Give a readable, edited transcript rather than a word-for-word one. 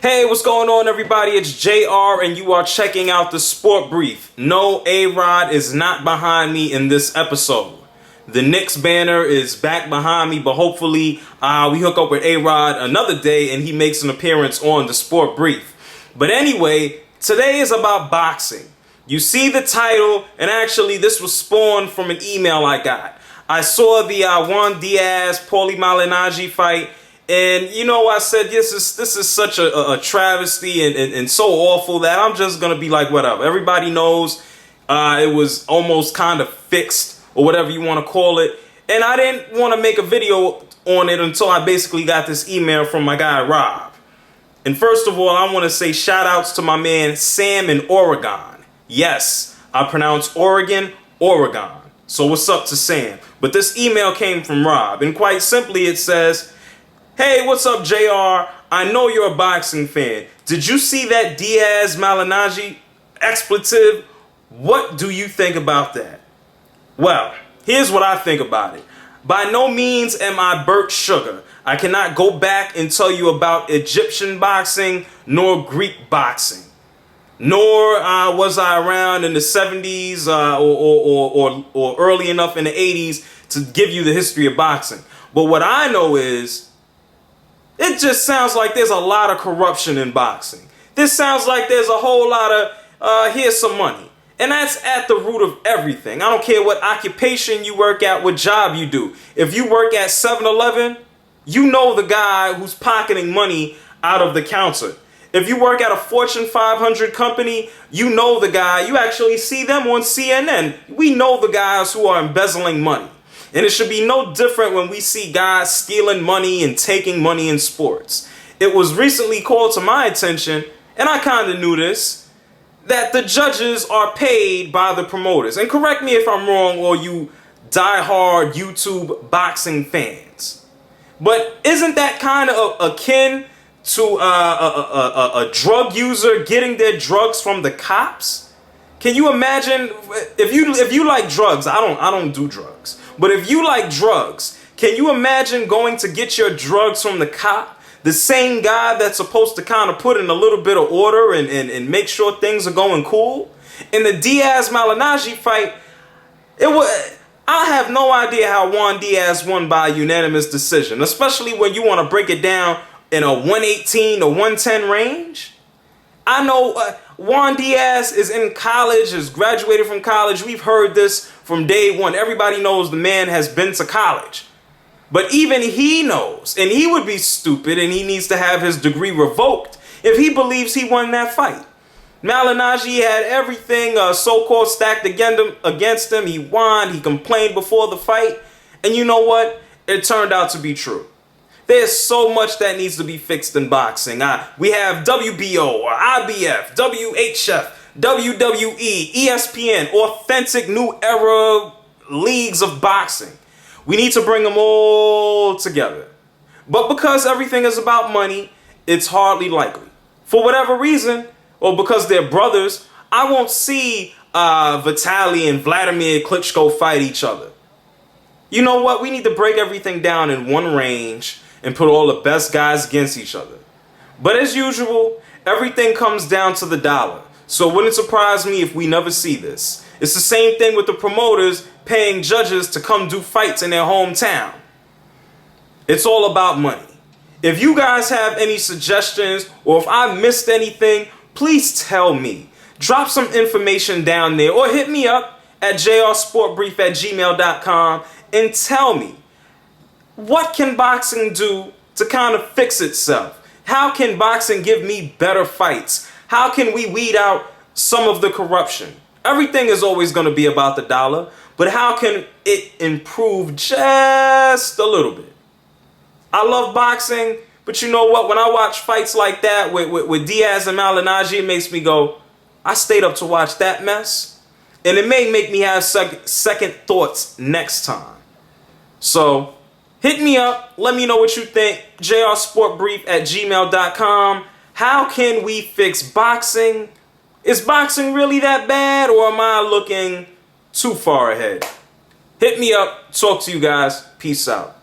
Hey, what's going on, everybody? It's JR, and you are checking out the Sport Brief. No, A-Rod is not behind me in this episode. The Knicks banner is back behind me, but hopefully we hook up with A-Rod another day and he makes an appearance on the Sport Brief. But anyway, today is about boxing. You see the title, and actually this was spawned from an email I got. I saw the Juan Diaz Paul Malignaggi fight. And, you know, I said, this is such a travesty and so awful that I'm just going to be like, whatever. Everybody knows it was almost kind of fixed or whatever you want to call it. And I didn't want to make a video on it until I basically got this email from my guy, Rob. And first of all, I want to say shout outs to my man, Sam in Oregon. Yes, I pronounce Oregon. So what's up to Sam? But this email came from Rob. And quite simply, it says, "Hey, what's up, JR? I know you're a boxing fan. Did you see that Diaz Malignaggi expletive? What do you think about that?" Well, here's what I think about it. By no means am I Burt Sugar. I cannot go back and tell you about Egyptian boxing nor Greek boxing. Nor was I around in the 70s or early enough in the 80s to give you the history of boxing. But what I know is, it just sounds like there's a lot of corruption in boxing. This sounds like there's a whole lot of, here's some money. And that's at the root of everything. I don't care what occupation you work at, what job you do. If you work at 7-Eleven, you know the guy who's pocketing money out of the counter. If you work at a Fortune 500 company, you know the guy. You actually see them on CNN. We know the guys who are embezzling money. And it should be no different when we see guys stealing money and taking money in sports. It was recently called to my attention, and I kind of knew this, that the judges are paid by the promoters. And correct me if I'm wrong, or you die-hard YouTube boxing fans. But isn't that kind of akin to a drug user getting their drugs from the cops? Can you imagine if you like drugs? I don't do drugs. But if you like drugs, can you imagine going to get your drugs from the cop? The same guy that's supposed to kind of put in a little bit of order and make sure things are going cool? In the Diaz-Malignaggi fight, I have no idea how Juan Diaz won by a unanimous decision, especially when you want to break it down in a 118 to 110 range. I know Juan Diaz is in college, is graduated from college. We've heard this from day one. Everybody knows the man has been to college. But even he knows, and he would be stupid, and he needs to have his degree revoked if he believes he won that fight. Malignaggi had everything so-called stacked against him. He won. He complained before the fight. And you know what? It turned out to be true. There's so much that needs to be fixed in boxing. We have WBO, or IBF, WHF, WWE, ESPN, authentic new era leagues of boxing. We need to bring them all together. But because everything is about money, it's hardly likely. For whatever reason, or because they're brothers, I won't see Vitaly and Vladimir Klitschko fight each other. You know what? We need to break everything down in one range and put all the best guys against each other. But as usual, everything comes down to the dollar. So it wouldn't surprise me if we never see this. It's the same thing with the promoters paying judges to come do fights in their hometown. It's all about money. If you guys have any suggestions, or if I missed anything, please tell me. Drop some information down there, or hit me up at jrsportbrief@gmail.com and tell me, what can boxing do to kind of fix itself? How can boxing give me better fights? How can we weed out some of the corruption? Everything is always going to be about the dollar, but how can it improve just a little bit? I love boxing, but you know what? When I watch fights like that with Diaz and Malignaggi, it makes me go, I stayed up to watch that mess. And it may make me have second thoughts next time. So hit me up. Let me know what you think. jrsportbrief@gmail.com. How can we fix boxing? Is boxing really that bad, or am I looking too far ahead? Hit me up. Talk to you guys. Peace out.